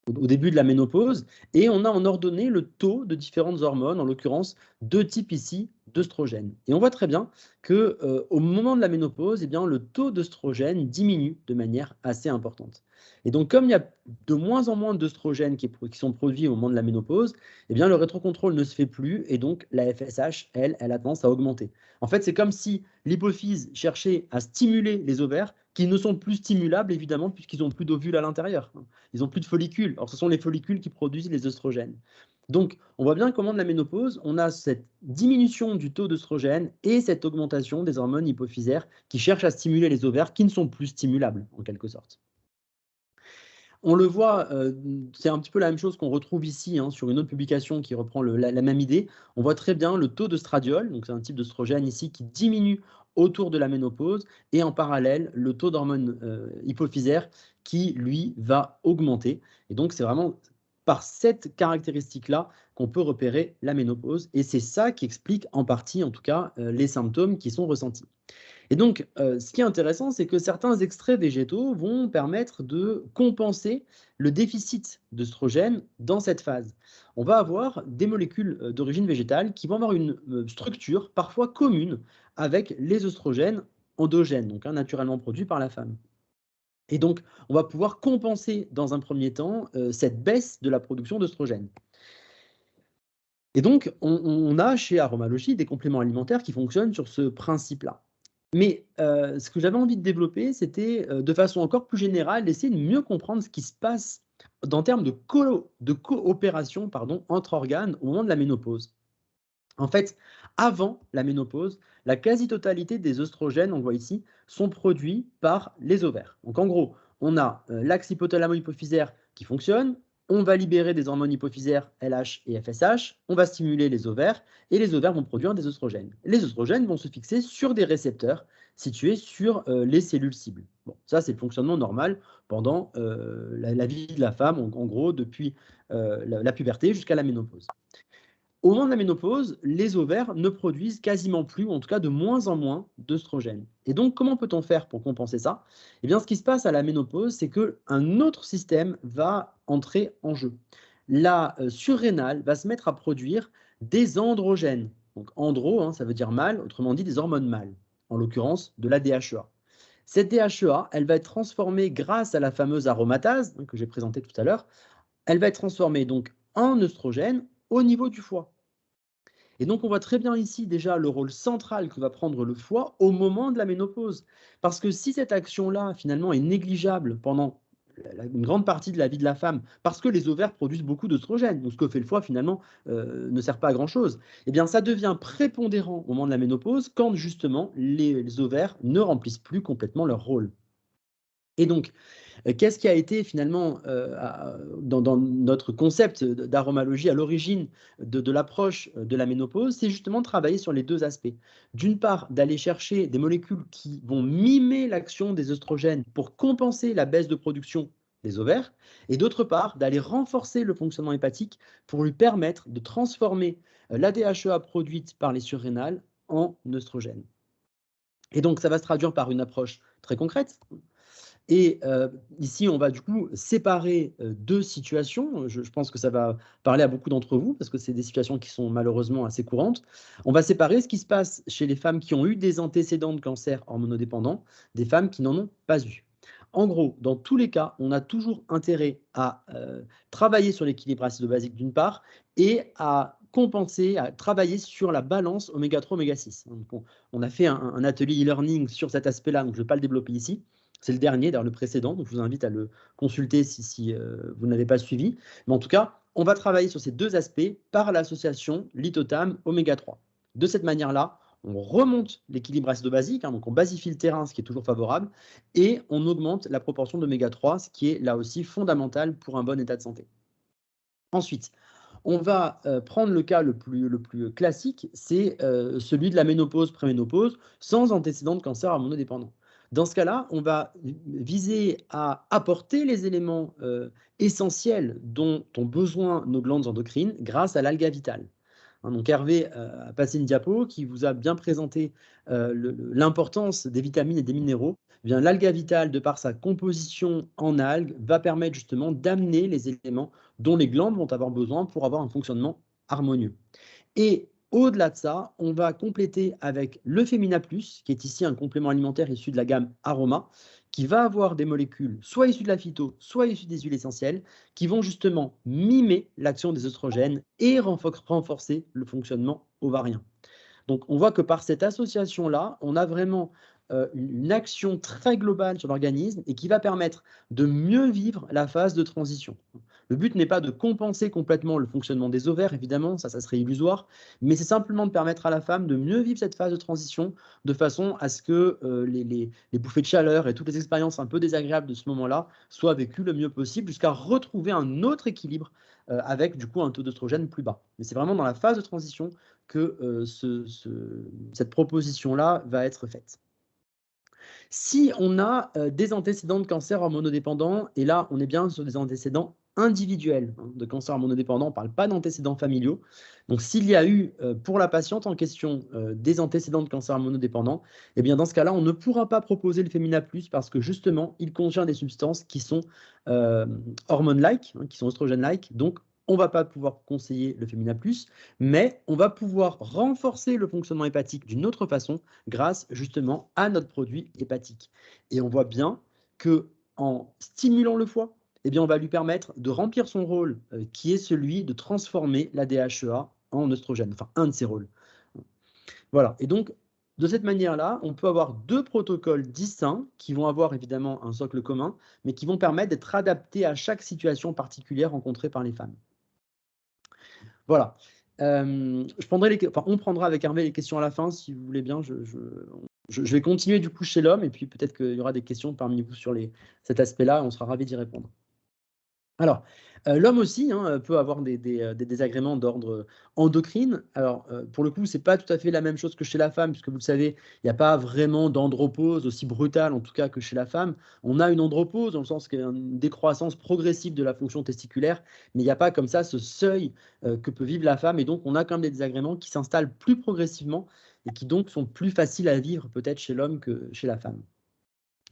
début de la ménopause, et on a en ordonnée le taux de différentes hormones, en l'occurrence 2 types ici d'œstrogènes. Et on voit très bien qu'au moment de la ménopause, eh bien, le taux d'œstrogène diminue de manière assez importante. Et donc, comme il y a de moins en moins d'œstrogènes qui sont produits au moment de la ménopause, eh bien, le rétrocontrôle ne se fait plus, et donc la FSH, elle a tendance à augmenter. En fait, c'est comme si l'hypophyse cherchait à stimuler les ovaires, qui ne sont plus stimulables, évidemment, puisqu'ils n'ont plus d'ovules à l'intérieur. Ils n'ont plus de follicules. Or, ce sont les follicules qui produisent les œstrogènes. Donc, on voit bien qu'au moment de la ménopause, on a cette diminution du taux d'œstrogène et cette augmentation des hormones hypophysaires qui cherchent à stimuler les ovaires qui ne sont plus stimulables, en quelque sorte. On le voit, c'est un petit peu la même chose qu'on retrouve ici sur une autre publication qui reprend la même idée. On voit très bien le taux d'œstradiol, donc c'est un type d'œstrogène ici qui diminue autour de la ménopause, et en parallèle, le taux d'hormones hypophysaires qui, lui, va augmenter. Et donc, c'est vraiment par cette caractéristique-là qu'on peut repérer la ménopause, et c'est ça qui explique en partie, en tout cas, les symptômes qui sont ressentis. Et donc, ce qui est intéressant, c'est que certains extraits végétaux vont permettre de compenser le déficit d'œstrogène dans cette phase. On va avoir des molécules d'origine végétale qui vont avoir une structure parfois commune avec les œstrogènes endogènes, donc naturellement produits par la femme. Et donc, on va pouvoir compenser dans un premier temps cette baisse de la production d'œstrogène. Et donc, on a chez Aromalogie des compléments alimentaires qui fonctionnent sur ce principe-là. Mais ce que j'avais envie de développer, c'était de façon encore plus générale, d'essayer de mieux comprendre ce qui se passe en termes de coopération entre organes au moment de la ménopause. En fait, avant la ménopause, la quasi-totalité des œstrogènes, on le voit ici, sont produits par les ovaires. Donc en gros, on a l'axe hypothalamo-hypophysaire qui fonctionne, on va libérer des hormones hypophysaires LH et FSH, on va stimuler les ovaires, et les ovaires vont produire des œstrogènes. Les œstrogènes vont se fixer sur des récepteurs situés sur les cellules cibles. Bon, ça, c'est le fonctionnement normal pendant la vie de la femme, en gros, depuis la puberté jusqu'à la ménopause. Au moment de la ménopause, les ovaires ne produisent quasiment plus, ou en tout cas de moins en moins, d'œstrogènes. Et donc, comment peut-on faire pour compenser ça? Eh bien, ce qui se passe à la ménopause, c'est qu'un autre système va entrer en jeu. La surrénale va se mettre à produire des androgènes. Donc, andro, ça veut dire mâle, autrement dit des hormones mâles, en l'occurrence de la DHEA. Cette DHEA, elle va être transformée grâce à la fameuse aromatase que j'ai présentée tout à l'heure. Elle va être transformée donc en œstrogène au niveau du foie. Et donc, on voit très bien ici déjà le rôle central que va prendre le foie au moment de la ménopause. Parce que si cette action-là, finalement, est négligeable pendant une grande partie de la vie de la femme, parce que les ovaires produisent beaucoup d'œstrogènes, donc ce que fait le foie, finalement, ne sert pas à grand-chose, eh bien, ça devient prépondérant au moment de la ménopause quand, justement, les ovaires ne remplissent plus complètement leur rôle. Et donc, qu'est-ce qui a été finalement dans notre concept d'aromalogie à l'origine de l'approche de la ménopause? C'est justement de travailler sur les deux aspects. D'une part, d'aller chercher des molécules qui vont mimer l'action des œstrogènes pour compenser la baisse de production des ovaires, et d'autre part, d'aller renforcer le fonctionnement hépatique pour lui permettre de transformer la DHEA produite par les surrénales en œstrogènes. Et donc, ça va se traduire par une approche très concrète. Et ici, on va du coup séparer deux situations. Je pense que ça va parler à beaucoup d'entre vous parce que c'est des situations qui sont malheureusement assez courantes. On va séparer ce qui se passe chez les femmes qui ont eu des antécédents de cancer hormonodépendant des femmes qui n'en ont pas eu. En gros, dans tous les cas, on a toujours intérêt à travailler sur l'équilibre acido-basique d'une part et à compenser, à travailler sur la balance oméga 3, oméga 6. Donc on a fait un atelier e-learning sur cet aspect-là, donc je ne vais pas le développer ici. C'est le dernier, d'ailleurs le précédent, donc je vous invite à le consulter si vous n'avez pas suivi. Mais en tout cas, on va travailler sur ces deux aspects par l'association lithotame oméga 3. De cette manière-là, on remonte l'équilibre acido-basique, donc on basifie le terrain, ce qui est toujours favorable, et on augmente la proportion d'oméga 3, ce qui est là aussi fondamental pour un bon état de santé. Ensuite, on va prendre le cas le plus classique, c'est celui de la ménopause, préménopause, sans antécédent de cancer hormonodépendant. Dans ce cas-là, on va viser à apporter les éléments essentiels dont ont besoin nos glandes endocrines grâce à l'alga vitale. Donc Hervé a passé une diapo qui vous a bien présenté l'importance des vitamines et des minéraux. Eh bien, l'alga vitale, de par sa composition en algues, va permettre justement d'amener les éléments dont les glandes vont avoir besoin pour avoir un fonctionnement harmonieux. Et au-delà de ça, on va compléter avec le Femina Plus, qui est ici un complément alimentaire issu de la gamme Aroma, qui va avoir des molécules soit issues de la phyto, soit issues des huiles essentielles, qui vont justement mimer l'action des œstrogènes et renforcer le fonctionnement ovarien. Donc on voit que par cette association-là, on a vraiment une action très globale sur l'organisme et qui va permettre de mieux vivre la phase de transition. Le but n'est pas de compenser complètement le fonctionnement des ovaires, évidemment, ça serait illusoire, mais c'est simplement de permettre à la femme de mieux vivre cette phase de transition de façon à ce que les bouffées de chaleur et toutes les expériences un peu désagréables de ce moment-là soient vécues le mieux possible jusqu'à retrouver un autre équilibre avec du coup un taux d'œstrogène plus bas. Mais c'est vraiment dans la phase de transition que cette proposition-là va être faite. Si on a des antécédents de cancer hormonodépendant, et là on est bien sur des antécédents individuels de cancer hormonodépendant, on ne parle pas d'antécédents familiaux. Donc s'il y a eu pour la patiente en question des antécédents de cancer hormonodépendant, eh bien dans ce cas-là, on ne pourra pas proposer le Femina Plus parce que justement, il contient des substances qui sont hormones-like, qui sont oestrogènes-like, donc on ne va pas pouvoir conseiller le Femina Plus, mais on va pouvoir renforcer le fonctionnement hépatique d'une autre façon grâce justement à notre produit hépatique. Et on voit bien qu'en stimulant le foie, eh bien, on va lui permettre de remplir son rôle qui est celui de transformer la DHEA en œstrogène, enfin un de ses rôles. Voilà, et donc de cette manière-là, on peut avoir deux protocoles distincts qui vont avoir évidemment un socle commun, mais qui vont permettre d'être adaptés à chaque situation particulière rencontrée par les femmes. Voilà. On prendra avec Hervé les questions à la fin, si vous voulez bien. Je vais continuer du coup chez l'homme, et puis peut-être qu'il y aura des questions parmi vous sur cet aspect-là, et on sera ravis d'y répondre. Alors, l'homme aussi peut avoir des désagréments d'ordre endocrine. Alors, pour le coup, ce n'est pas tout à fait la même chose que chez la femme, puisque vous le savez, il n'y a pas vraiment d'andropause aussi brutale, en tout cas, que chez la femme. On a une andropause, dans le sens qu'il y a une décroissance progressive de la fonction testiculaire, mais il n'y a pas comme ça ce seuil que peut vivre la femme. Et donc, on a quand même des désagréments qui s'installent plus progressivement et qui donc sont plus faciles à vivre peut-être chez l'homme que chez la femme.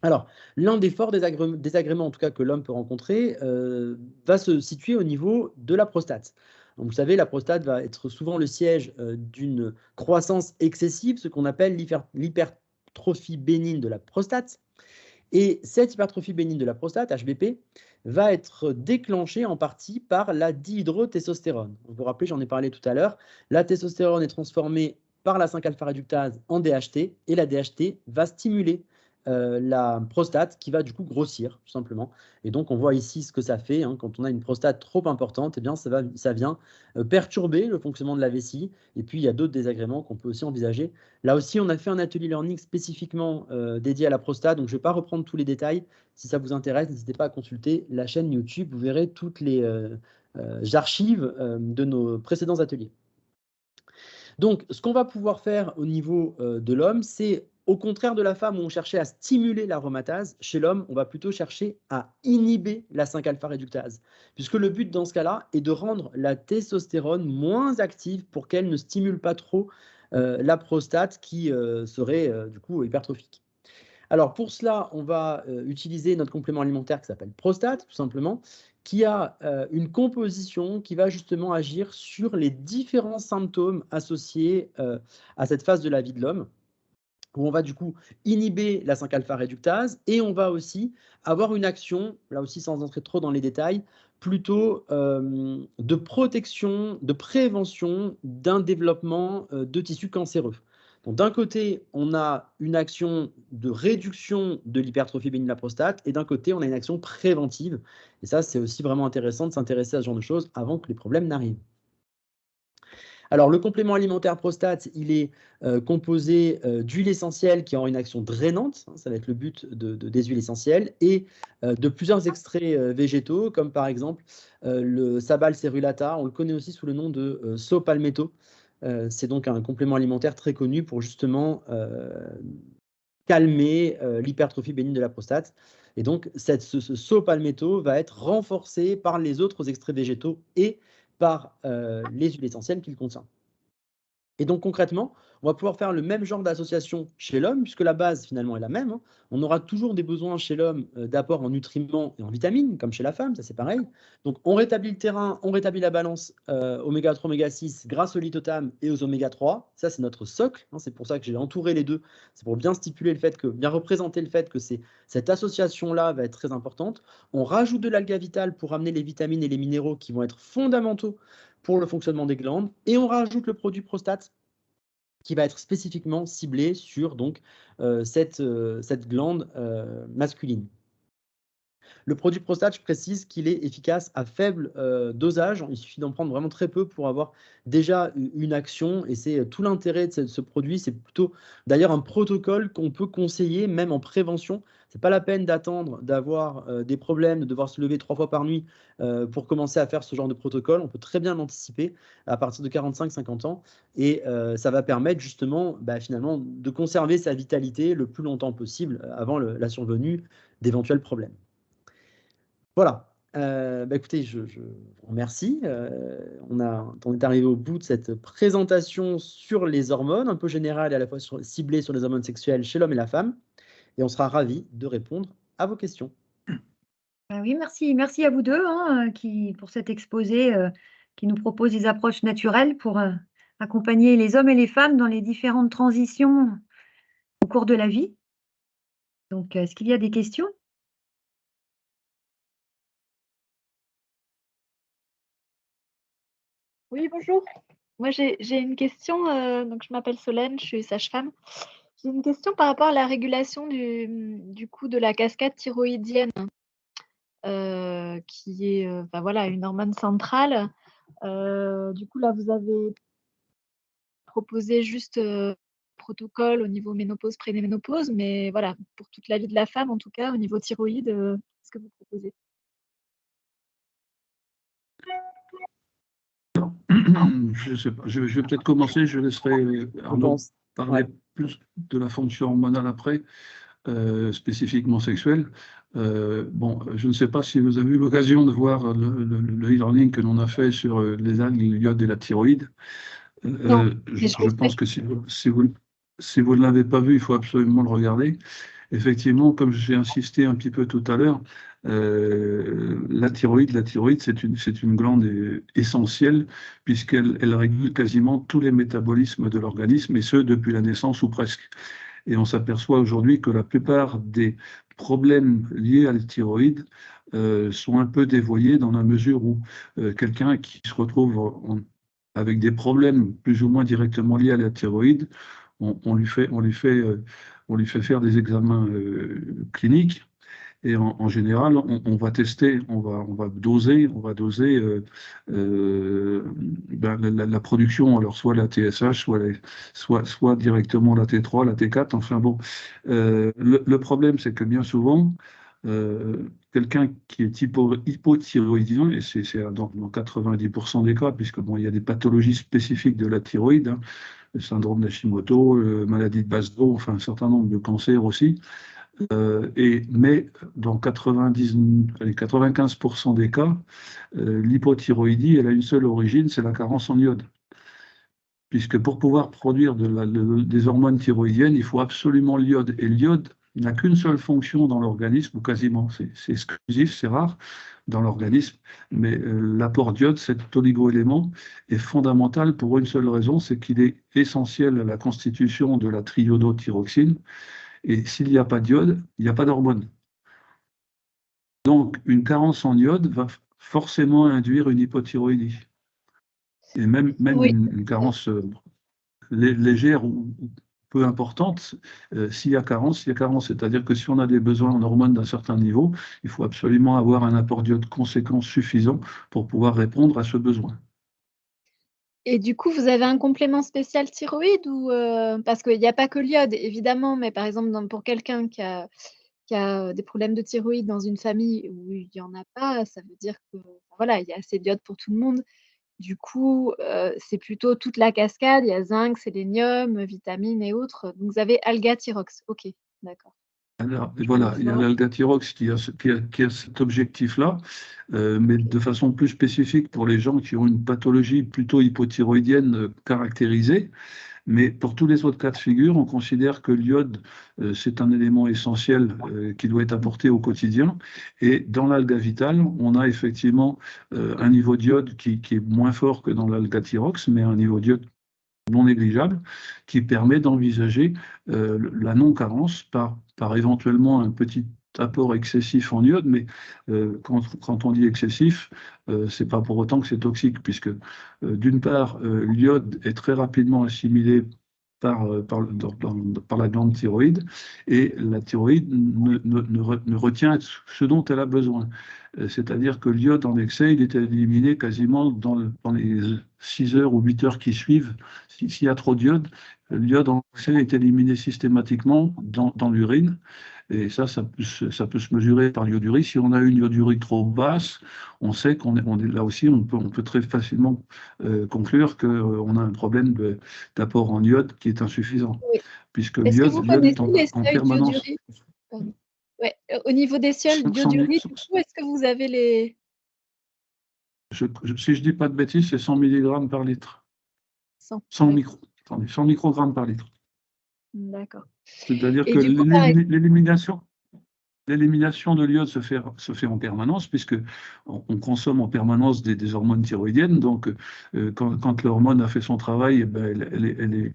Alors, l'un des forts désagréments, en tout cas, que l'homme peut rencontrer, va se situer au niveau de la prostate. Donc, vous savez, la prostate va être souvent le siège d'une croissance excessive, ce qu'on appelle l'hypertrophie bénigne de la prostate. Et cette hypertrophie bénigne de la prostate, HBP, va être déclenchée en partie par la dihydrotestostérone. Vous vous rappelez, j'en ai parlé tout à l'heure, la testostérone est transformée par la 5-alpha réductase en DHT, et la DHT va stimuler la prostate qui va du coup grossir, tout simplement. Et donc, on voit ici ce que ça fait. Hein, quand on a une prostate trop importante, eh bien, ça vient perturber le fonctionnement de la vessie. Et puis, il y a d'autres désagréments qu'on peut aussi envisager. Là aussi, on a fait un atelier learning spécifiquement dédié à la prostate. Donc, je ne vais pas reprendre tous les détails. Si ça vous intéresse, n'hésitez pas à consulter la chaîne YouTube. Vous verrez toutes les archives de nos précédents ateliers. Donc, ce qu'on va pouvoir faire au niveau de l'homme, c'est au contraire de la femme où on cherchait à stimuler l'aromatase, chez l'homme, on va plutôt chercher à inhiber la 5-alpha réductase, puisque le but dans ce cas-là est de rendre la testostérone moins active pour qu'elle ne stimule pas trop la prostate qui serait du coup hypertrophique. Alors pour cela, on va utiliser notre complément alimentaire qui s'appelle Prostate, tout simplement, qui a une composition qui va justement agir sur les différents symptômes associés à cette phase de la vie de l'homme, où on va du coup inhiber la 5-alpha réductase et on va aussi avoir une action, là aussi sans entrer trop dans les détails, plutôt de protection, de prévention d'un développement de tissus cancéreux. Donc d'un côté, on a une action de réduction de l'hypertrophie bénigne de la prostate et d'un côté, on a une action préventive. Et ça, c'est aussi vraiment intéressant de s'intéresser à ce genre de choses avant que les problèmes n'arrivent. Alors, le complément alimentaire prostate, il est composé d'huiles essentielles qui ont une action drainante, hein, ça va être le but des huiles essentielles, et de plusieurs extraits végétaux, comme par exemple le Sabal cerulata, on le connaît aussi sous le nom de saut palmetto. C'est donc un complément alimentaire très connu pour justement calmer l'hypertrophie bénigne de la prostate. Et donc, ce saut palmetto va être renforcé par les autres extraits végétaux et par les huiles essentielles qu'il contient. Et donc concrètement, on va pouvoir faire le même genre d'association chez l'homme, puisque la base finalement est la même. Hein. On aura toujours des besoins chez l'homme d'apport en nutriments et en vitamines, comme chez la femme, ça c'est pareil. Donc on rétablit le terrain, on rétablit la balance oméga 3, oméga 6 grâce au litotam et aux oméga 3. Ça c'est notre socle, hein. C'est pour ça que j'ai entouré les deux. C'est pour bien stipuler le fait que, bien représenter le fait que cette association-là va être très importante. On rajoute de l'alga vitale pour amener les vitamines et les minéraux qui vont être fondamentaux pour le fonctionnement des glandes, et on rajoute le produit prostate qui va être spécifiquement ciblé sur donc, cette glande masculine. Le produit prostate, je précise qu'il est efficace à faible dosage. Il suffit d'en prendre vraiment très peu pour avoir déjà une action. Et c'est tout l'intérêt de ce produit. C'est plutôt d'ailleurs un protocole qu'on peut conseiller même en prévention. Ce n'est pas la peine d'attendre d'avoir des problèmes, de devoir se lever 3 fois par nuit pour commencer à faire ce genre de protocole. On peut très bien l'anticiper à partir de 45-50 ans. Et ça va permettre justement finalement de conserver sa vitalité le plus longtemps possible avant la survenue d'éventuels problèmes. Voilà, écoutez, je vous remercie. On est arrivé au bout de cette présentation sur les hormones, un peu générale et à la fois ciblée sur les hormones sexuelles chez l'homme et la femme. Et on sera ravis de répondre à vos questions. Oui, merci à vous deux hein, pour cet exposé qui nous propose des approches naturelles pour accompagner les hommes et les femmes dans les différentes transitions au cours de la vie. Donc, est-ce qu'il y a des questions ? Oui, bonjour. Moi, j'ai une question. Donc, je m'appelle Solène, je suis sage-femme. J'ai une question par rapport à la régulation du coup de la cascade thyroïdienne, qui est voilà, une hormone centrale. Du coup, là, vous avez proposé juste protocole au niveau ménopause, préménopause, mais voilà, pour toute la vie de la femme, en tout cas, au niveau thyroïde, qu'est-ce que vous proposez ? Je sais pas. Je vais peut-être commencer, je laisserai Arnaud parler plus de la fonction hormonale après, spécifiquement sexuelle. Bon, je ne sais pas si vous avez eu l'occasion de voir le e-learning que l'on a fait sur les algues, l'iode et la thyroïde. Je pense que si vous ne l'avez pas vu, il faut absolument le regarder. Effectivement, comme j'ai insisté un petit peu tout à l'heure, la thyroïde, c'est une glande essentielle puisqu'elle régule quasiment tous les métabolismes de l'organisme, et ce, depuis la naissance ou presque. Et on s'aperçoit aujourd'hui que la plupart des problèmes liés à la thyroïde sont un peu dévoyés dans la mesure où quelqu'un qui se retrouve avec des problèmes plus ou moins directement liés à la thyroïde, on lui fait faire des examens cliniques. Et en général, on va tester, on va doser la production, alors soit la TSH, soit directement la T3, la T4. Enfin bon, le problème, c'est que bien souvent, quelqu'un qui est hypothyroïdien, et c'est dans 90% des cas, puisque bon, il y a des pathologies spécifiques de la thyroïde, hein, le syndrome d'Hashimoto, maladie de Basedow, enfin un certain nombre de cancers aussi. Mais dans 95% des cas, l'hypothyroïdie, elle a une seule origine, c'est la carence en iode. Puisque pour pouvoir produire des hormones thyroïdiennes, il faut absolument l'iode. Et l'iode n'a qu'une seule fonction dans l'organisme, ou quasiment, c'est exclusif, c'est rare dans l'organisme, mais l'apport d'iode, cet oligoélément, est fondamental pour une seule raison, c'est qu'il est essentiel à la constitution de la triiodothyroxine. Et s'il n'y a pas d'iode, il n'y a pas d'hormone. Donc, une carence en iode va forcément induire une hypothyroïdie. Et même Oui. une carence légère ou peu importante, s'il y a carence, c'est-à-dire que si on a des besoins en hormones d'un certain niveau, il faut absolument avoir un apport d'iode conséquent suffisant pour pouvoir répondre à ce besoin. Et du coup, vous avez un complément spécial thyroïde ou parce qu'il n'y a pas que l'iode, évidemment, mais par exemple, pour quelqu'un qui a des problèmes de thyroïde dans une famille où il n'y en a pas, ça veut dire que voilà, il y a assez d'iode pour tout le monde. Du coup, c'est plutôt toute la cascade. Il y a zinc, sélénium, vitamines et autres. Donc, vous avez alga-thyrox. OK, d'accord. Alors, et voilà, il y a l'alga-thyrox qui a cet objectif-là, mais de façon plus spécifique pour les gens qui ont une pathologie plutôt hypothyroïdienne caractérisée. Mais pour tous les autres cas de figure, on considère que l'iode, c'est un élément essentiel qui doit être apporté au quotidien. Et dans l'alga vitale, on a effectivement un niveau d'iode qui est moins fort que dans l'alga-thyrox, mais un niveau d'iode non négligeable, qui permet d'envisager la non-carence par éventuellement un petit apport excessif en iode, mais quand on dit excessif, c'est pas pour autant que c'est toxique, puisque d'une part, l'iode est très rapidement assimilé par la glande thyroïde, et la thyroïde ne retient ce dont elle a besoin. C'est-à-dire que l'iode en excès, il est éliminé quasiment dans les 6 heures ou 8 heures qui suivent. S'il y a trop d'iode, l'iode en excès est éliminé systématiquement dans l'urine. Et ça peut se mesurer par l'iodurie. Si on a une iodurie trop basse, on sait qu'on est là aussi, on peut très facilement conclure qu'on a un problème d'apport en iode qui est insuffisant. Oui. Puisque Est-ce que vous connaissez les en seuils permanence. d'iodurie? Ouais. Au niveau des seuils d'iodurie, est-ce que vous avez les... Si je ne dis pas de bêtises, c'est 100 mg par litre. 100 microgrammes par litre. D'accord. C'est-à-dire que l'élimination de l'iode se fait en permanence, puisque on consomme en permanence des hormones thyroïdiennes. Donc, quand l'hormone a fait son travail, elle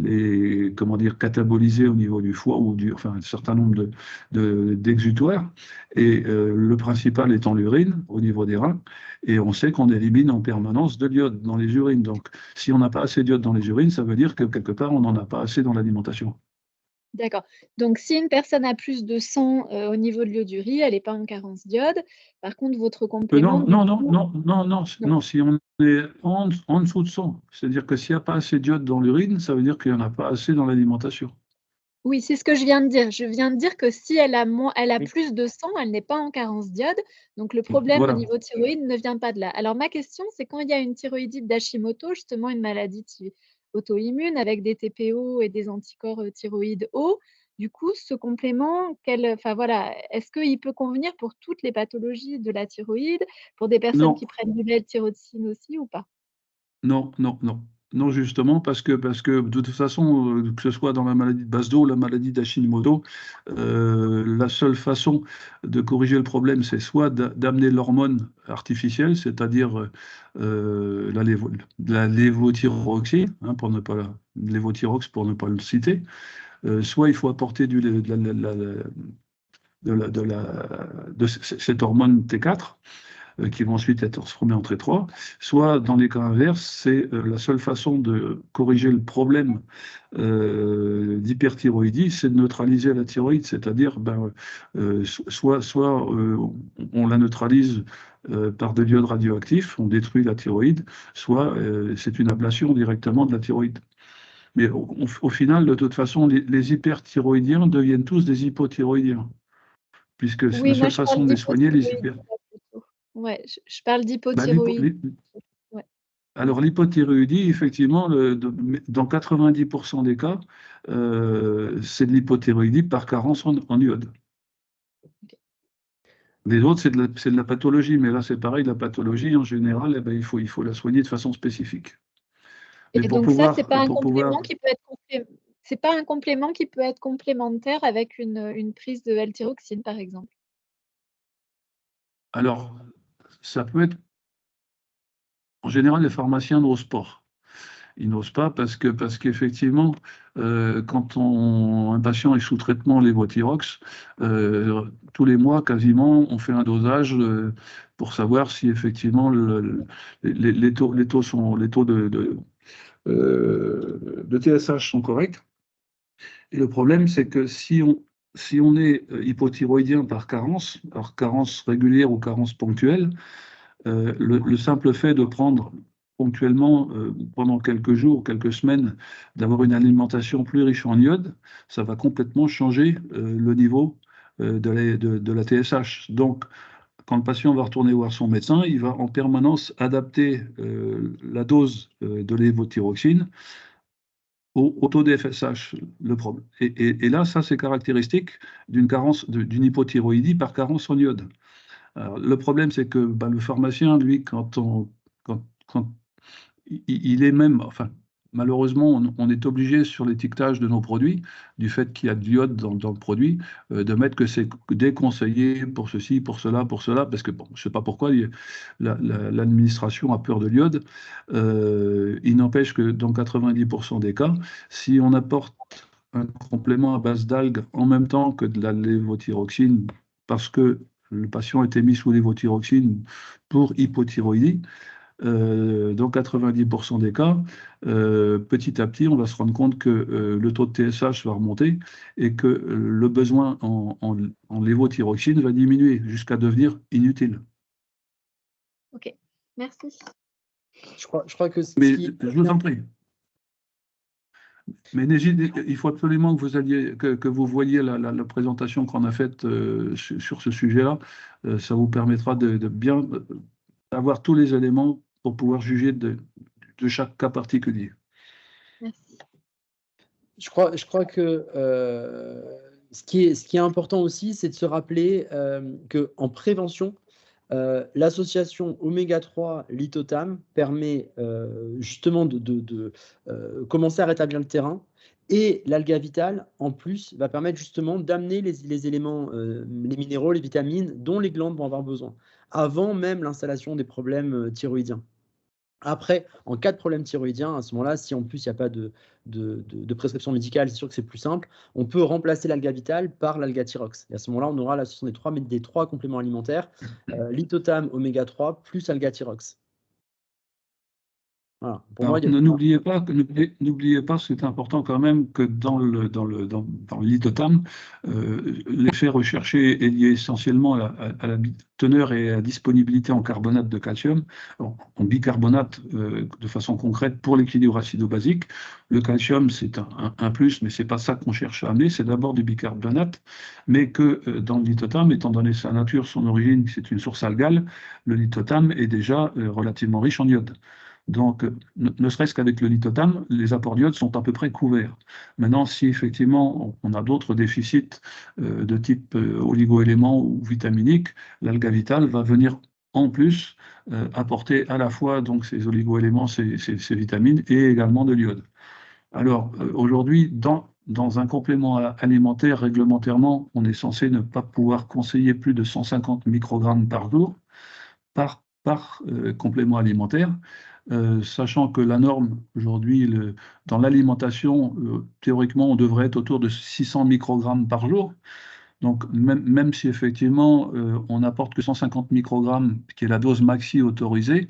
est comment dire, catabolisée au niveau du foie ou enfin un certain nombre d'exutoires. Et le principal étant l'urine au niveau des reins. Et on sait qu'on élimine en permanence de l'iode dans les urines. Donc, si on n'a pas assez d'iode dans les urines, ça veut dire que quelque part, on n'en a pas assez dans l'alimentation. D'accord. Donc, si une personne a plus de sang au niveau de l'iodurie, elle n'est pas en carence d'iode. Par contre, votre complément... Non, si on est en dessous de 100, c'est-à-dire que s'il n'y a pas assez d'iode dans l'urine, ça veut dire qu'il n'y en a pas assez dans l'alimentation. Oui, c'est ce que je viens de dire. Je viens de dire que si elle a plus de sang, elle n'est pas en carence d'iode. Donc, le problème au niveau thyroïde ne vient pas de là. Alors, ma question, c'est quand il y a une thyroïdite d'Hashimoto, justement une maladie auto-immune avec des TPO et des anticorps thyroïdes hauts, du coup, ce complément, est-ce qu'il peut convenir pour toutes les pathologies de la thyroïde, pour des personnes qui prennent du L-tyrosine aussi ou pas? Non, justement, parce que de toute façon, que ce soit dans la maladie de Basedow ou la maladie d'Hashimoto, la seule façon de corriger le problème, c'est soit d'amener l'hormone artificielle, c'est-à-dire la lévothyroxine, hein, lévothyrox pour ne pas le citer, soit il faut apporter de cette hormone T4. qui vont ensuite être transformés en T3, soit dans les cas inverses, c'est la seule façon de corriger le problème d'hyperthyroïdie, c'est de neutraliser la thyroïde, c'est-à-dire soit on la neutralise par de l'iode radioactif, on détruit la thyroïde, soit c'est une ablation directement de la thyroïde. Mais au final, de toute façon, les hyperthyroïdiens deviennent tous des hypothyroïdiens, puisque Oui, la moi seule je façon parle de les soigner, les d'hypothyroïdie hyper... là, plutôt. Ouais, je parle Bah, d'hypothyroïdie. Ouais. Alors, l'hypothyroïdie, effectivement, dans 90% des cas, c'est de l'hypothyroïdie par carence en iode. Ok. Les autres, c'est de la pathologie, mais là, c'est pareil, la pathologie, en général, il faut la soigner de façon spécifique. Mais Et donc ça, c'est pas un complément qui peut être c'est pas un complément qui peut être complémentaire avec une prise de L-thyroxine, par exemple. Alors, ça peut être... En général, les pharmaciens n'osent pas. Ils n'osent pas parce qu'effectivement, quand un patient est sous traitement lévothyrox, tous les mois, quasiment, on fait un dosage pour savoir si effectivement les taux de TSH sont corrects. Et le problème, c'est que si on est hypothyroïdien par carence, alors carence régulière ou carence ponctuelle, le simple fait de prendre ponctuellement, pendant quelques jours, quelques semaines, d'avoir une alimentation plus riche en iode, ça va complètement changer le niveau de la TSH. Donc, quand le patient va retourner voir son médecin, il va en permanence adapter la dose de lévothyroxine au taux de FSH. Et là, ça, c'est caractéristique d'une hypothyroïdie par carence en iode. Alors, le problème, c'est que le pharmacien, lui, quand il est même, enfin, malheureusement, on est obligé sur l'étiquetage de nos produits, du fait qu'il y a de l'iode dans le produit, de mettre que c'est déconseillé pour ceci, pour cela, parce que, bon, je ne sais pas pourquoi, l'administration a peur de l'iode. Il n'empêche que dans 90% des cas, si on apporte un complément à base d'algues en même temps que de la lévothyroxine, parce que le patient était mis sous lévothyroxine pour hypothyroïdie, dans 90% des cas, petit à petit, on va se rendre compte que le taux de TSH va remonter et que le besoin en lévothyroxine va diminuer jusqu'à devenir inutile. Ok, merci. Je crois que Mais je vous en prie. Mais il faut absolument que vous voyiez la présentation qu'on a faite sur ce sujet-là. Ça vous permettra de bien avoir tous les éléments pour pouvoir juger de chaque cas particulier. Merci. Je crois que ce qui est important aussi, c'est de se rappeler qu'en prévention, l'association oméga-3 lithotam permet justement de commencer à rétablir le terrain, et l'alga vital, en plus, va permettre justement d'amener les éléments, les minéraux, les vitamines dont les glandes vont avoir besoin, avant même l'installation des problèmes thyroïdiens. Après, en cas de problème thyroïdien, à ce moment-là, si en plus il n'y a pas de prescription médicale, c'est sûr que c'est plus simple, on peut remplacer l'alga vital par l'alga thyrox. Et à ce moment-là, on aura l'association des trois compléments alimentaires, lithotam, oméga 3 plus alga thyrox. Voilà. Pour moi, n'oubliez pas, c'est important quand même que dans le lithotam, l'effet recherché est lié essentiellement à la teneur et à la disponibilité en carbonate de calcium, en bicarbonate de façon concrète pour l'équilibre acido-basique. Le calcium, c'est un plus, mais ce n'est pas ça qu'on cherche à amener, c'est d'abord du bicarbonate, mais que dans le lithotam, étant donné sa nature, son origine, c'est une source algale, le lithotam est déjà relativement riche en iode. Donc, ne serait-ce qu'avec le lithotam, les apports d'iode sont à peu près couverts. Maintenant, si effectivement on a d'autres déficits de type oligo-éléments ou vitaminiques, l'alga vital va venir en plus apporter à la fois donc, ces oligo-éléments, ces vitamines et également de l'iode. Alors, aujourd'hui, dans un complément alimentaire, réglementairement, on est censé ne pas pouvoir conseiller plus de 150 microgrammes par jour par complément alimentaire. Sachant que la norme aujourd'hui dans l'alimentation, théoriquement, on devrait être autour de 600 microgrammes par jour. Donc, même si effectivement on n'apporte que 150 microgrammes, qui est la dose maxi autorisée,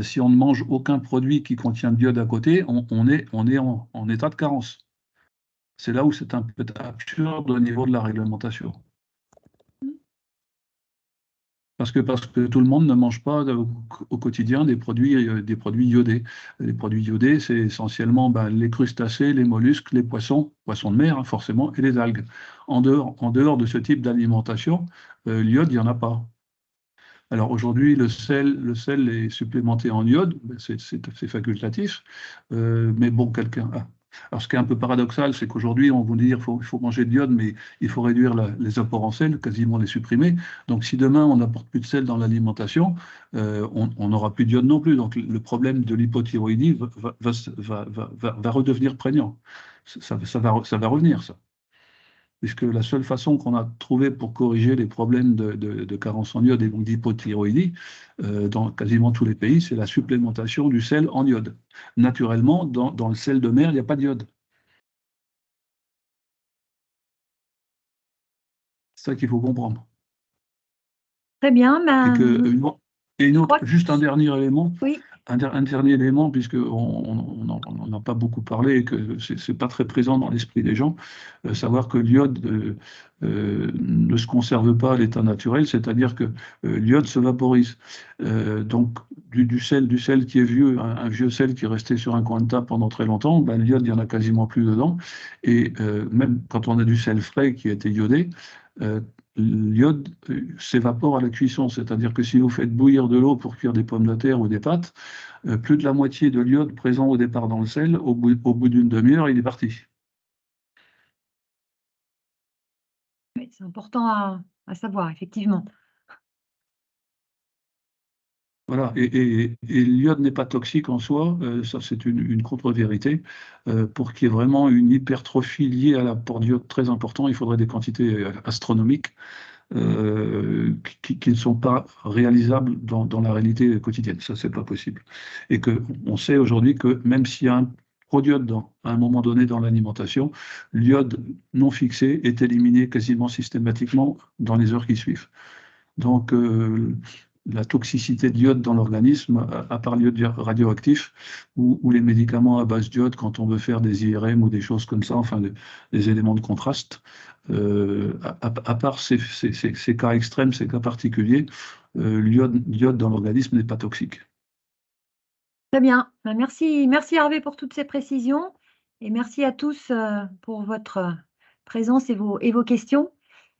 si on ne mange aucun produit qui contient de d'iode à côté, on est en état de carence. C'est là où c'est un peu absurde au niveau de la réglementation. Parce que tout le monde ne mange pas au quotidien des produits iodés. Les produits iodés, c'est essentiellement les crustacés, les mollusques, les poissons de mer, hein, forcément, et les algues. En dehors de ce type d'alimentation, l'iode, il n'y en a pas. Alors aujourd'hui, le sel est supplémenté en iode, c'est facultatif, mais bon, Alors ce qui est un peu paradoxal, c'est qu'aujourd'hui, on vous dit qu'il faut manger de l'iode, mais il faut réduire les apports en sel, quasiment les supprimer. Donc si demain, on n'apporte plus de sel dans l'alimentation, on n'aura plus d'iode non plus. Donc le problème de l'hypothyroïdie va redevenir prégnant. Ça va revenir, ça. Puisque la seule façon qu'on a trouvé pour corriger les problèmes de carence en iode et donc d'hypothyroïdie dans quasiment tous les pays, c'est la supplémentation du sel en iode. Naturellement, dans le sel de mer, il n'y a pas d'iode. C'est ça qu'il faut comprendre. Très bien. Juste un dernier élément. Oui. Un dernier élément, puisqu'on n'en a pas beaucoup parlé et que ce n'est pas très présent dans l'esprit des gens, savoir que l'iode ne se conserve pas à l'état naturel, c'est-à-dire que l'iode se vaporise. Donc, du sel qui est vieux, un vieux sel qui est resté sur un coin de table pendant très longtemps, l'iode, il n'y en a quasiment plus dedans. Et même quand on a du sel frais qui a été iodé, l'iode s'évapore à la cuisson, c'est-à-dire que si vous faites bouillir de l'eau pour cuire des pommes de terre ou des pâtes, plus de la moitié de l'iode présent au départ dans le sel, au bout d'une demi-heure, il est parti. Oui, c'est important à savoir, effectivement. Voilà, et l'iode n'est pas toxique en soi, ça c'est une contre-vérité. Pour qu'il y ait vraiment une hypertrophie liée à l'apport d'iode très important, il faudrait des quantités astronomiques qui ne sont pas réalisables dans la réalité quotidienne. Ça, c'est pas possible. Et on sait aujourd'hui que même s'il y a un trop d'iode à un moment donné dans l'alimentation, l'iode non fixé est éliminé quasiment systématiquement dans les heures qui suivent. Donc, la toxicité de l'iode dans l'organisme, à part l'iode radioactif ou les médicaments à base d'iode quand on veut faire des IRM ou des choses comme ça, enfin des éléments de contraste, à part ces cas extrêmes, ces cas particuliers, l'iode dans l'organisme n'est pas toxique. Très bien. Merci Hervé pour toutes ces précisions et merci à tous pour votre présence et vos questions.